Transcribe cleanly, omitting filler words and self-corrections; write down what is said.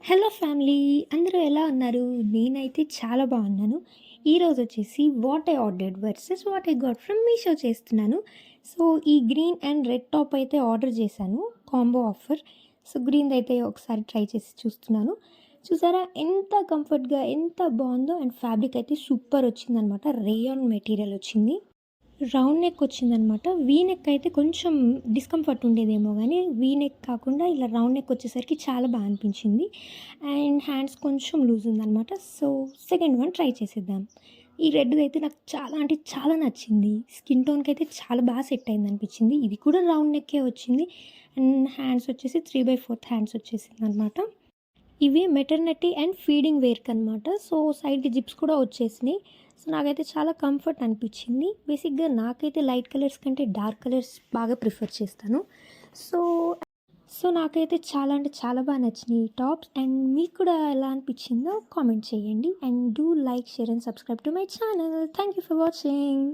Hello family! అందరూ ఎలా ఉన్నారు? నేనైతే చాలా బాగున్నాను. ఈరోజు వచ్చేసి what I ordered versus what I got from Meesho చేస్తున్నాను. సో, ఈ గ్రీన్ అండ్ రెడ్ టాప్ అయితే ఆర్డర్ చేశాను కాంబో ఆఫర్. సో, గ్రీన్‌దయితే ఒకసారి ట్రై చేసి చూస్తున్నాను. చూసారా ఎంత కంఫర్ట్‌గా ఎంత బావుందో అండ్ ఫ్యాబ్రిక్ అయితే సూపర్ వచ్చిందనమాట. రేయాన్ మెటీరియల్ వచ్చింది. రౌండ్ నెక్ వచ్చిందనమాట. వీ నెక్ అయితే కొంచెం డిస్కంఫర్ట్ ఉండేదేమో గానీ, వీ నెక్ కాకుండా ఇలా రౌండ్ నెక్ వచ్చేసరికి చాలా బా అనిపించింది. అండ్ హ్యాండ్స్ కొంచెం లూజ్ ఉందనమాట. సో, సెకండ్ వన్ ట్రై చేసేద్దాం. ఈ రెడ్‌దయితే నాకు చాలా అంటే చాలా నచ్చింది. స్కిన్ టోన్‌కయితే చాలా బా సెట్ అయిందనిపించింది. ఇది కూడా రౌండ్ నెక్కే వచ్చింది. అండ్ హ్యాండ్స్ వచ్చేసి 3/4 హ్యాండ్స్ వచ్చేసిందనమాట. ఇవి మెటర్నిటీ అండ్ ఫీడింగ్ వేర్‌కనమాట. సో, సైడ్‌కి జిప్స్ కూడా వచ్చేసినాయి. సో, నాకైతే చాలా కంఫర్ట్ అనిపిచ్చింది. బేసిక్‌గా నాకైతే లైట్ కలర్స్ కంటే డార్క్ కలర్స్ బాగా ప్రిఫర్ చేస్తాను. సో, నాకైతే చాలా అంటే చాలా బా నచ్చినాయి ఈ టాప్స్. అండ్ మీకు కూడా ఎలా అనిపిచ్చిందో కామెంట్ చేయండి. And do like, share and subscribe to my channel. Thank you for watching.